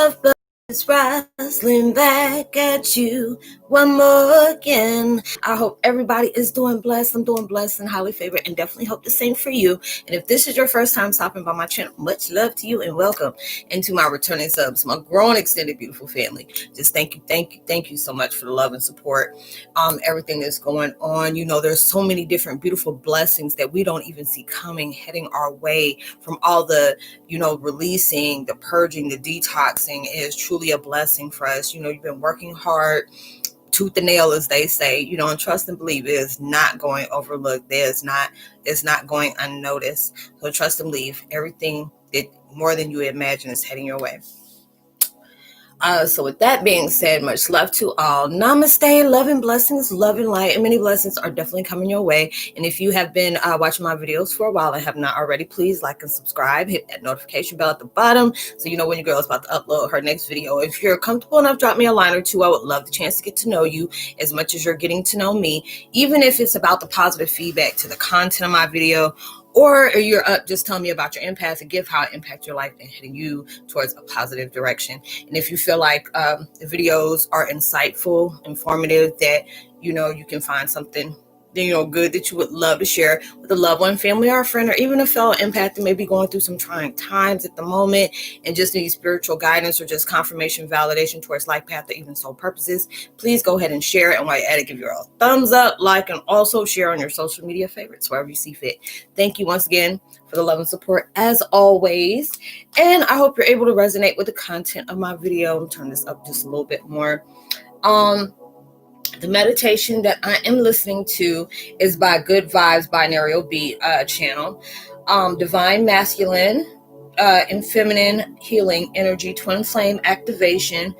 love, but it's Roslynn back at you one more again. I hope everybody is doing blessed. I'm doing blessed and highly favored, and definitely hope the same for you. And if this is your first time stopping by my channel, much love to you and welcome. And to my returning subs, my growing extended beautiful family, just thank you so much for the love and support. Everything that's going on, there's so many different beautiful blessings that we don't even see coming, heading our way from all the releasing, the purging, the detoxing is truly a blessing for us. You've been working hard, tooth and nail, as they say, and trust and believe it is not going overlooked. It's not going unnoticed. So trust and believe everything that more than you imagine is heading your way. So with that being said, much love to all. Namaste, love and blessings, love and light, and many blessings are definitely coming your way. And if you have been watching my videos for a while and have not already, please like and subscribe. Hit that notification bell at the bottom so you know when your girl is about to upload her next video. If you're comfortable enough, drop me a line or two. I would love the chance to get to know you as much as you're getting to know me, even if it's about the positive feedback to the content of my video, or you're up just telling me about your empathic gift, how it impacts your life and heading you towards a positive direction. And if you feel like the videos are insightful, informative, that you can find something good that you would love to share with a loved one, family, or a friend, or even a fellow empath that may be going through some trying times at the moment and just need spiritual guidance or just confirmation, validation towards life path or even soul purposes, please go ahead and share it. And while you're at it, give your a thumbs up, like, and also share on your social media favorites, wherever you see fit. Thank you once again for the love and support as always. And I hope you're able to resonate with the content of my video. I'm turning this up just a little bit more. The meditation that I am listening to is by Good Vibes Binaural Beat channel. Divine Masculine and Feminine Healing Energy Twin Flame Activation.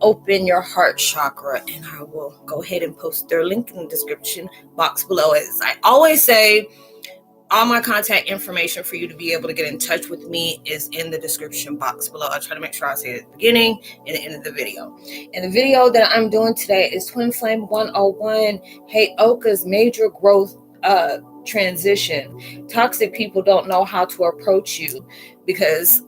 Open your heart chakra. And I will go ahead and post their link in the description box below. As I always say, all my contact information for you to be able to get in touch with me is in the description box below. I'll try to make sure I say it at the beginning and the end of the video. And the video that I'm doing today is Twin Flame 101, Heyokas Major Growth Transition. Toxic people don't know how to approach you because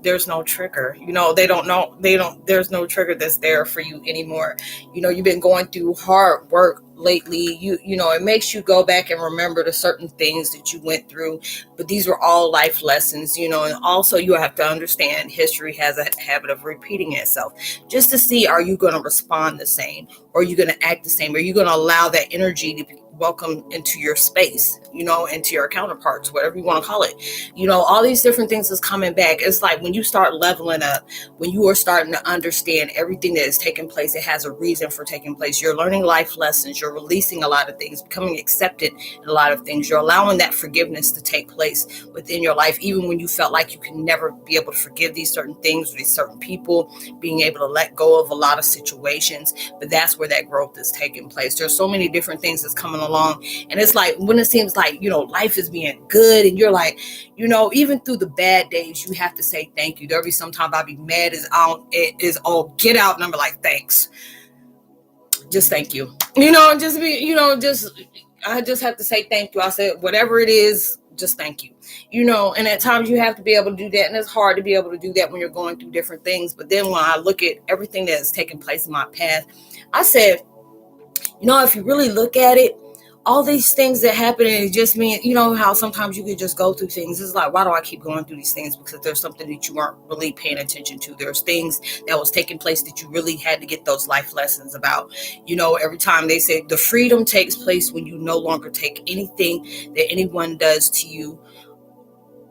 there's no trigger. There's no trigger that's there for you anymore. You've been going through hard work lately. It makes you go back and remember the certain things that you went through, but these were all life lessons, and also you have to understand history has a habit of repeating itself, just to see, are you going to respond the same, or are you going to act the same? Are you going to allow that energy to be welcome into your space, into your counterparts, whatever you want to call it? All these different things is coming back. It's like when you start leveling up, when you are starting to understand everything that is taking place, it has a reason for taking place. You're learning life lessons. You're releasing a lot of things, becoming accepted in a lot of things. You're allowing that forgiveness to take place within your life, even when you felt like you can never be able to forgive these certain things or these certain people, being able to let go of a lot of situations. But that's where that growth is taking place. There's so many different things that's coming along, and it's like when it seems like life is being good, and you're like, even through the bad days, you have to say thank you. There'll be sometimes I'll be mad as all get out, and I'm like, thanks, just thank you. I just have to say thank you. I said whatever it is, just thank you. And at times you have to be able to do that, and it's hard to be able to do that when you're going through different things. But then when I look at everything that has taken place in my path, I said, if you really look at it, all these things that happen, and it just means, how sometimes you could just go through things. It's like, why do I keep going through these things? Because there's something that you weren't really paying attention to. There's things that was taking place that you really had to get those life lessons about. Every time they say the freedom takes place when you no longer take anything that anyone does to you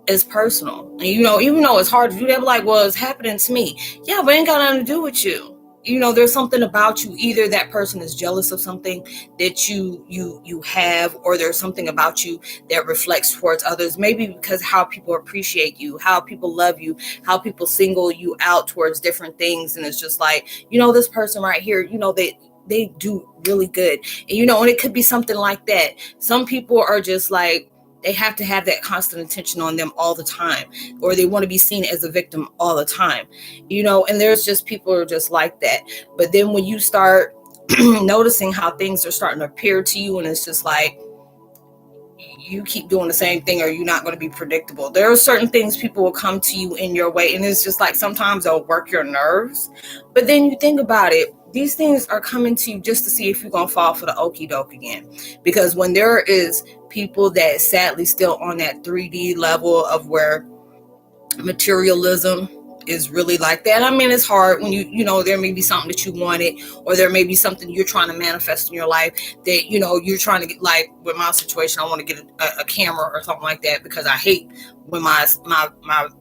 as personal. And, even though it's hard to do that, like, well, it's happening to me. Yeah, but it ain't got nothing to do with you. There's something about you. Either that person is jealous of something that you have, or there's something about you that reflects towards others. Maybe because how people appreciate you, how people love you, how people single you out towards different things. And it's just like, this person right here, they do really good. And, and it could be something like that. Some people are just like, they have to have that constant attention on them all the time, or they want to be seen as a victim all the time, and there's just people who are just like that. But then when you start noticing how things are starting to appear to you, and it's just like, you keep doing the same thing, or you're not going to be predictable. There are certain things people will come to you in your way, and it's just like sometimes they'll work your nerves. But then you think about it, these things are coming to you just to see if you're going to fall for the okie doke again. Because when there is people that sadly still on that 3D level of where materialism is really like that. I mean, it's hard when you know, there may be something that you wanted, or there may be something you're trying to manifest in your life that, you know, you're trying to get, like with my situation, I want to get a camera or something like that, because I hate when my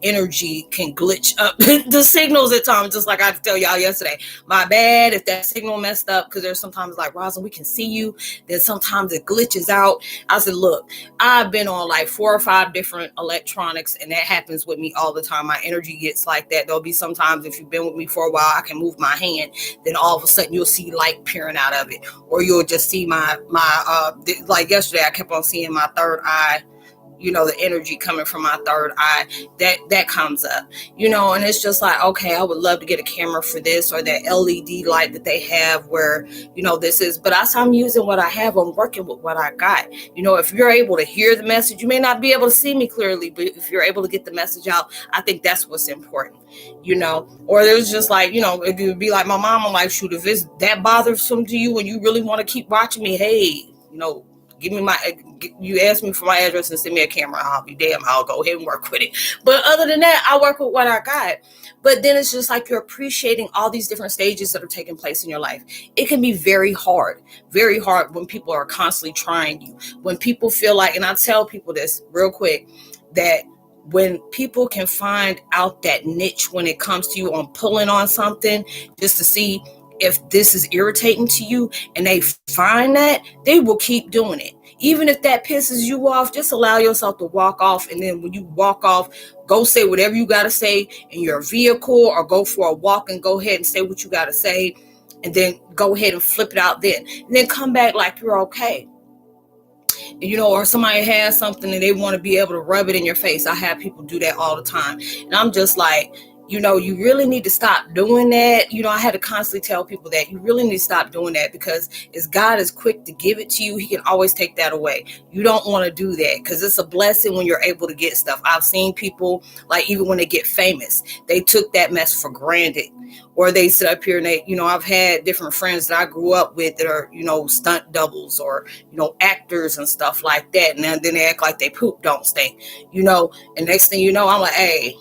energy can glitch up the signals at times. Just like I had to tell y'all yesterday, my bad if that signal messed up, because there's sometimes like, Roslynn, we can see you, then sometimes it glitches out. I said, look, I've been on like 4 or 5 different electronics, and that happens with me all the time. My energy gets like that. There'll be sometimes, if you've been with me for a while, I can move my hand, then all of a sudden you'll see light peering out of it, or you'll just see my like yesterday I kept on seeing my third eye, you know, the energy coming from my third eye, that comes up, you know. And it's just like, okay, I would love to get a camera for this, or that LED light that they have where, you know, this is, but I'm using what I have. I'm working with what I got. You know, if you're able to hear the message, you may not be able to see me clearly, but if you're able to get the message out, I think that's what's important, you know. Or there's just like, you know, it would be like my mom, I'm like, shoot, if it's that bothersome to you and you really want to keep watching me, hey, you know, give me you ask me for my address and send me a camera, I'll be damn, I'll go ahead and work with it. But other than that, I work with what I got. But then it's just like you're appreciating all these different stages that are taking place in your life. It can be very hard when people are constantly trying you. When people feel like, and I tell people this real quick, that when people can find out that niche when it comes to you on pulling on something just to see if this is irritating to you, and they find that, they will keep doing it. Even if that pisses you off, just allow yourself to walk off. And then when you walk off, go say whatever you got to say in your vehicle, or go for a walk and go ahead and say what you got to say. And then go ahead and flip it out then. And then come back like you're okay. You know, or somebody has something and they want to be able to rub it in your face. I have people do that all the time. And I'm just like, you know, you really need to stop doing that. You know, I had to constantly tell people that you really need to stop doing that, because as God is quick to give it to you, he can always take that away. You don't want to do that, because it's a blessing when you're able to get stuff. I've seen people, like, even when they get famous, they took that mess for granted. Or they sit up here and they, you know, I've had different friends that I grew up with that are, you know, stunt doubles, or, you know, actors and stuff like that. And then they act like they poop don't stink, you know. And next thing you know, I'm like, hey,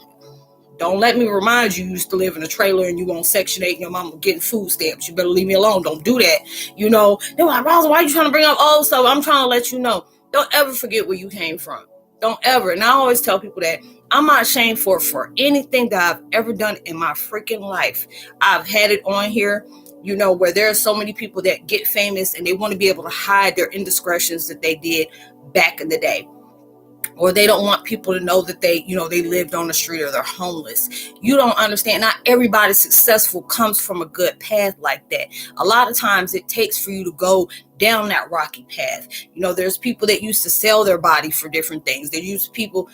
don't let me remind you used to live in a trailer and you on Section 8 and your mama getting food stamps. You better leave me alone. Don't do that. You know, they're like, Rosa, why are you trying to bring up old stuff? I'm trying to let you know. Don't ever forget where you came from. Don't ever. And I always tell people that I'm not ashamed for anything that I've ever done in my freaking life. I've had it on here, you know, where there are so many people that get famous and they want to be able to hide their indiscretions that they did back in the day. Or they don't want people to know that they, you know, they lived on the street or they're homeless. You don't understand. Not everybody successful comes from a good path like that. A lot of times it takes for you to go down that rocky path. You know, there's people that used to sell their body for different things. There used to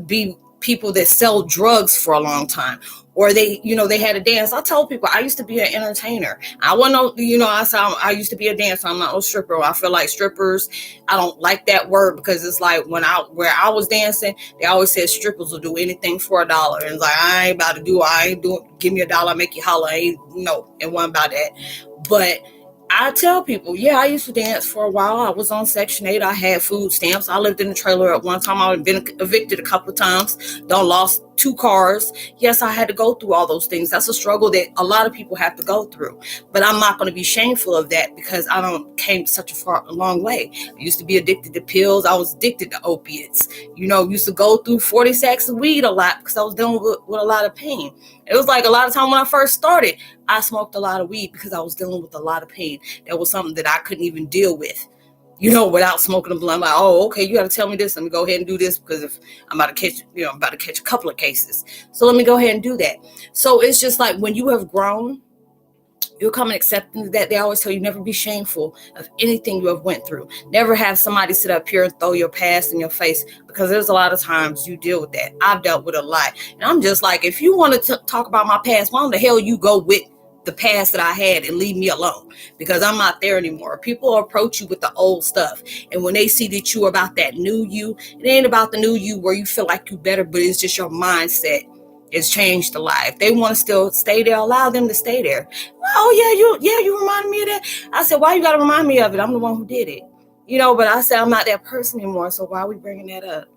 be people that sell drugs for a long time. Or they, you know, they had a dance. I told people I used to be an entertainer. I wasn't, you know, I used to be a dancer. I'm not no stripper. I feel like strippers, I don't like that word, because it's like where I was dancing, they always said strippers will do anything for $1. And it's like, I ain't doing, give me $1, make you holler. It wasn't about that. But I tell people, yeah, I used to dance for a while. I was on Section 8. I had food stamps. I lived in a trailer at one time. I've been evicted a couple of times. Lost 2 cars. Yes, I had to go through all those things. That's a struggle that a lot of people have to go through. But I'm not going to be shameful of that, because I came such a long way. I used to be addicted to pills. I was addicted to opiates. You know, used to go through 40 sacks of weed a lot, because I was dealing with a lot of pain. It was like a lot of time when I first started, I smoked a lot of weed because I was dealing with a lot of pain. That was something that I couldn't even deal with, you know, without smoking a blunt. I'm like, oh, okay, you got to tell me this. Let me go ahead and do this, because if I'm about to catch a couple of cases. So let me go ahead and do that. So it's just like when you have grown, you'll come and accepting that. They always tell you never be shameful of anything you have went through. Never have somebody sit up here and throw your past in your face, because there's a lot of times you deal with that. I've dealt with a lot. And I'm just like, if you want to talk about my past, why the hell you go with the past that I had and leave me alone, because I'm not there anymore. People approach you with the old stuff, and when they see that you're about that new you, it ain't about the new you where you feel like you better, but it's just your mindset. It's changed a lot. If they want to still stay there, allow them to stay there. Oh yeah, you remind me of that. I said, why you gotta remind me of it? I'm the one who did it. But I said I'm not that person anymore. So why are we bringing that up?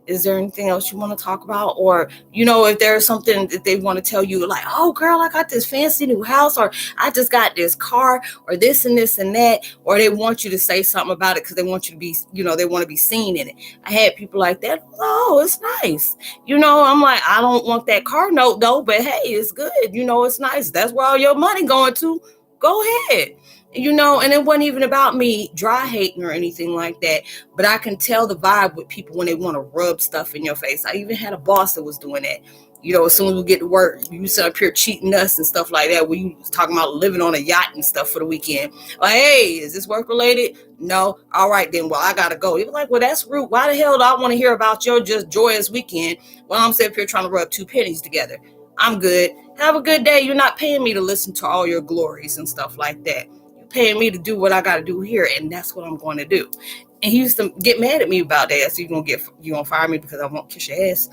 Is there anything else you want to talk about? Or, if there's something that they want to tell you, like, oh, girl, I got this fancy new house, or I just got this car, or this and this and that, or they want you to say something about it because they want you to be, they want to be seen in it. I had people like that. Oh, it's nice. I'm like, I don't want that car note, though, but hey, it's good. It's nice. That's where all your money going to. Go ahead. And it wasn't even about me dry hating or anything like that, but I can tell the vibe with people when they want to rub stuff in your face. I even had a boss that was doing that. As soon as we get to work, you sit up here cheating us and stuff like that. We was talking about living on a yacht and stuff for the weekend. Like, hey, is this work related? No. All right, then. Well, I got to go. He was like, well, that's rude. Why the hell do I want to hear about your just joyous weekend while I'm sitting up here trying to rub two pennies together? I'm good. Have a good day. You're not paying me to listen to all your glories and stuff like that. Paying me to do what I got to do here, and that's what I'm going to do. And he used to get mad at me about that. So you gonna fire me because I won't kiss your ass?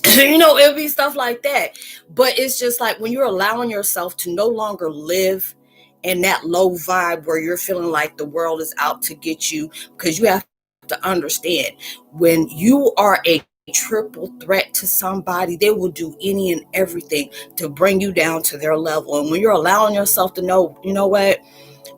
It'll be stuff like that. But it's just like when you're allowing yourself to no longer live in that low vibe where you're feeling like the world is out to get you, because you have to understand, when you are a triple threat to somebody, they will do any and everything to bring you down to their level. And when you're allowing yourself to know, what,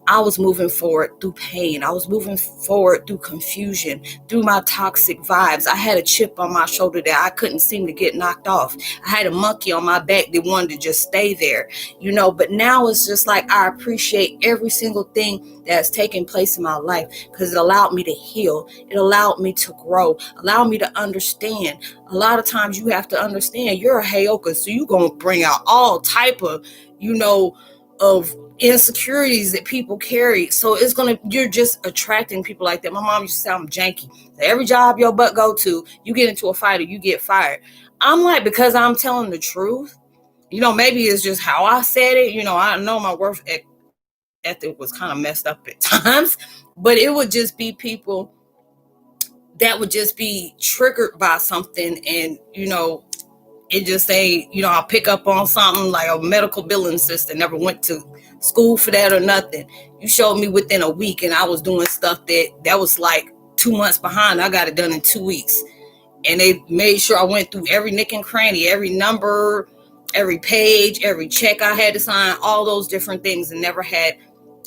I was moving forward through pain. I was moving forward through confusion, through my toxic vibes. I had a chip on my shoulder that I couldn't seem to get knocked off. I had a monkey on my back that wanted to just stay there, but now it's just like I appreciate every single thing that's taking place in my life, because it allowed me to heal. It allowed me to grow, allowed me to understand. A lot of times you have to understand you're a Heyokas, so you're going to bring out all type of, of insecurities that people carry. So you're just attracting people like that. My mom used to say I'm janky. Every job your butt go to, you get into a fight or you get fired. I'm like, because I'm telling the truth. Maybe it's just how I said it. I know my work ethic was kind of messed up at times, but it would just be people that would just be triggered by something, and it just say, I'll pick up on something like a medical billing system. Never went to school for that or nothing. You showed me within a week, and I was doing stuff that was like 2 months behind. I got it done in 2 weeks. And they made sure I went through every nick and cranny, every number, every page, every check I had to sign, all those different things, and never had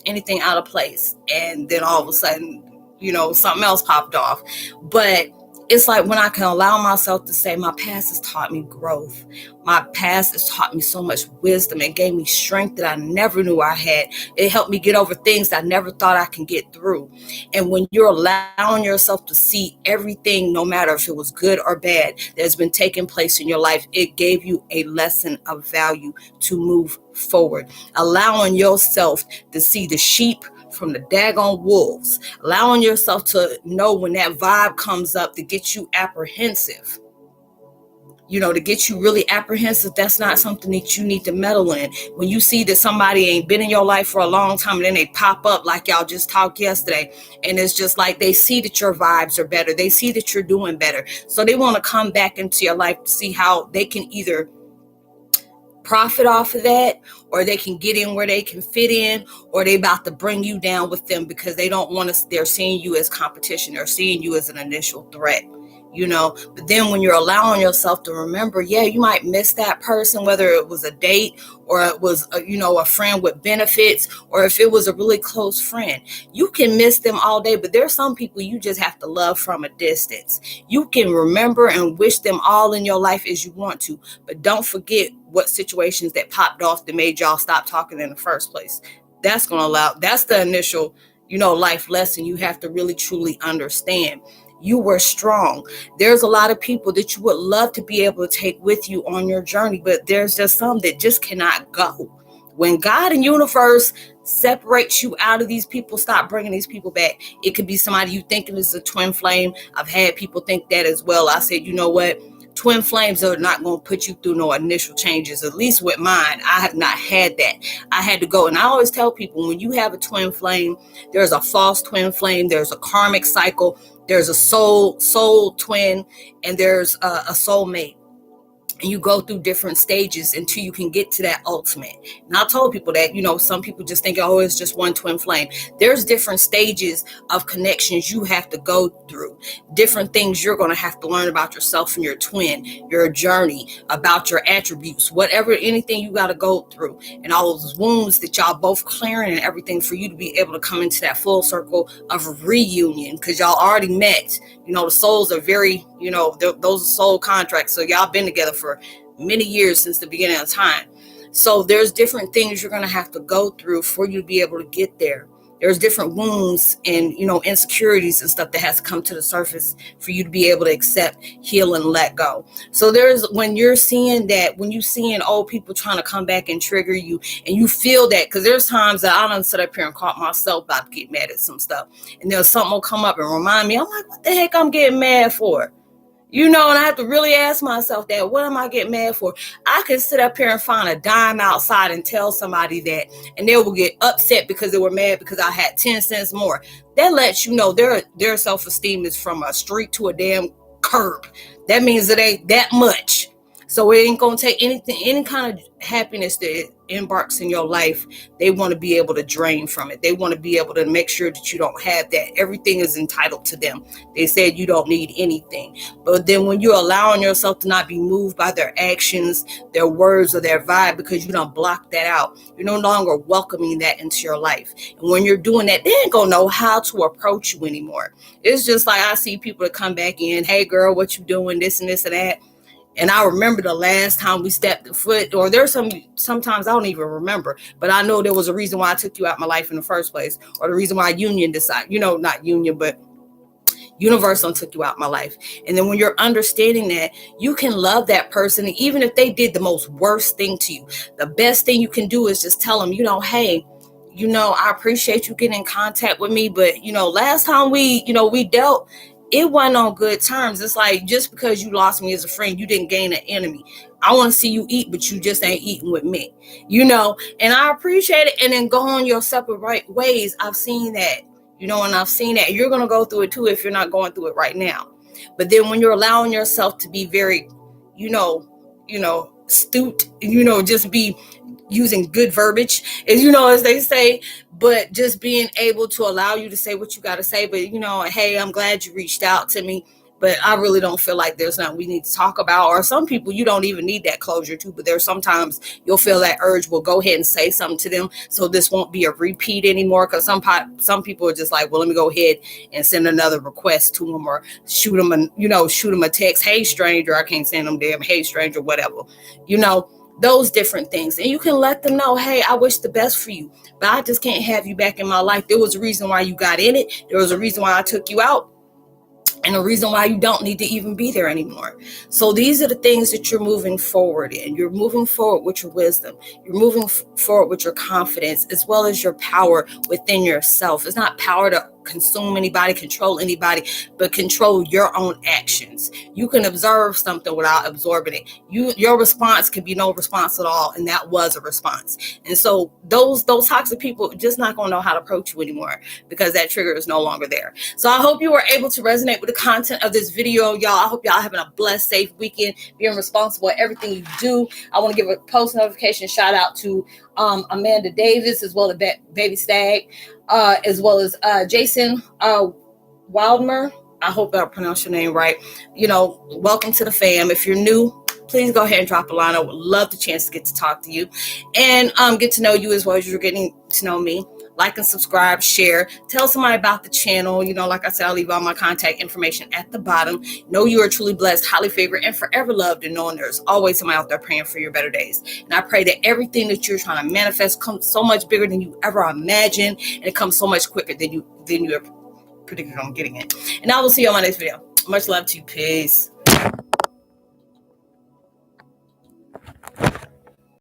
anything out of place. And then all of a sudden, something else popped off. But it's like when I can allow myself to say my past has taught me growth. My past has taught me so much wisdom and gave me strength that I never knew I had. It helped me get over things that I never thought I can get through. And when you're allowing yourself to see everything, no matter if it was good or bad, that's been taking place in your life, it gave you a lesson of value to move forward. Allowing yourself to see the sheep from the daggone wolves, allowing yourself to know when that vibe comes up to get you apprehensive, to get you really apprehensive. That's not something that you need to meddle in. When you see that somebody ain't been in your life for a long time, and then they pop up like y'all just talked yesterday, and it's just like they see that your vibes are better, they see that you're doing better, so they want to come back into your life to see how they can either profit off of that, or they can get in where they can fit in, or they about to bring you down with them because they don't want to, they're seeing you as competition, they're seeing you as an initial threat. But then when you're allowing yourself to remember, you might miss that person, whether it was a date or it was a friend with benefits, or if it was a really close friend, you can miss them all day. But there's some people you just have to love from a distance. You can remember and wish them all in your life as you want to, but don't forget what situations that popped off that made y'all stop talking in the first place. That's the initial life lesson you have to really truly understand. You were strong. There's a lot of people that you would love to be able to take with you on your journey, but there's just some that just cannot go. When God and universe separates you out of these people, stop bringing these people back. It could be somebody you thinking is a twin flame. I've had people think that as well. I said, you know what? twin flames are not going to put you through no initial changes. At least with mine, I have not had that. I had to go, and I always tell people, when you have a twin flame, there's a false twin flame, there's a karmic cycle, there's a soul twin, and there's a soulmate. And you go through different stages until you can get to that ultimate. And I told people that, some people just think, oh, it's just one twin flame. There's different stages of connections you have to go through. Different things you're going to have to learn about yourself and your twin, your journey, about your attributes, whatever, anything you got to go through. And all those wounds that y'all both clearing and everything, for you to be able to come into that full circle of reunion, because y'all already met. The souls are very, those are soul contracts. So y'all been together for many years, since the beginning of time. So there's different things you're going to have to go through for you to be able to get there. There's different wounds and, insecurities and stuff that has to come to the surface for you to be able to accept, heal, and let go. So when you're seeing old people trying to come back and trigger you, and you feel that, because there's times that I done sit up here and caught myself about to get mad at some stuff, and then something will come up and remind me. I'm like, what the heck I'm getting mad for? And I have to really ask myself that. What am I getting mad for? I could sit up here and find a dime outside and tell somebody that, and they will get upset because they were mad because I had 10 cents more. That lets you know their self-esteem is from a street to a damn curb. That means it ain't that much. So it ain't going to take any kind of happiness that embarks in your life. They want to be able to drain from it. They want to be able to make sure that you don't have that. Everything is entitled to them. They said you don't need anything. But then when you're allowing yourself to not be moved by their actions, their words, or their vibe, because you don't block that out, you're no longer welcoming that into your life. And when you're doing that, they ain't going to know how to approach you anymore. It's just like I see people that come back in, hey girl, what you doing? This and this and that. And I remember the last time we stepped foot, or there's sometimes I don't even remember, but I know there was a reason why I took you out of my life in the first place, or the reason why Universal took you out of my life. And then when you're understanding that, you can love that person, even if they did the most worst thing to you. The best thing you can do is just tell them, hey, I appreciate you getting in contact with me, but last time we dealt, it wasn't on good terms. It's like, just because you lost me as a friend, you didn't gain an enemy. I want to see you eat, but you just ain't eating with me, and I appreciate it. And then go on your separate ways. I've seen that, and I've seen that. You're going to go through it too if you're not going through it right now. But then when you're allowing yourself to be very, astute, just be using good verbiage, as they say, but just being able to allow you to say what you got to say. But, hey, I'm glad you reached out to me, but I really don't feel like there's nothing we need to talk about. Or some people, you don't even need that closure to, but there's sometimes you'll feel that urge. Will go ahead and say something to them, so this won't be a repeat anymore. Because some people are just like, well, let me go ahead and send another request to them, or shoot them a text. Hey, stranger, I can't send them damn hey, stranger, whatever, those different things. And you can let them know, hey, I wish the best for you, but I just can't have you back in my life. There was a reason why you got in it. There was a reason why I took you out. And a reason why you don't need to even be there anymore. So these are the things that you're moving forward in. You're moving forward with your wisdom. You're moving forward with your confidence, as well as your power within yourself. It's not power to consume anybody, control anybody, but control your own actions. You can observe something without absorbing it. Your response could be no response at all, and that was a response. And so those toxic people just not going to know how to approach you anymore, because that trigger is no longer there. So I hope you were able to resonate with the content of this video, y'all. I hope y'all having a blessed, safe weekend, being responsible at everything you do. I want to give a post notification shout out to Amanda Davis, as well as Baby Stag, as well as Jason Wildmer. I hope I pronounced your name right. Welcome to the fam. If you're new, please go ahead and drop a line. I would love the chance to get to talk to you and get to know you as well as you're getting to know me. Like and subscribe, share, tell somebody about the channel. Like I said, I'll leave all my contact information at the bottom. Know you are truly blessed, highly favored, and forever loved, and knowing there's always somebody out there praying for your better days. And I pray that everything that you're trying to manifest comes so much bigger than you ever imagined, and it comes so much quicker than you ever predicted on getting it. And I will see you on my next video. Much love to you. Peace.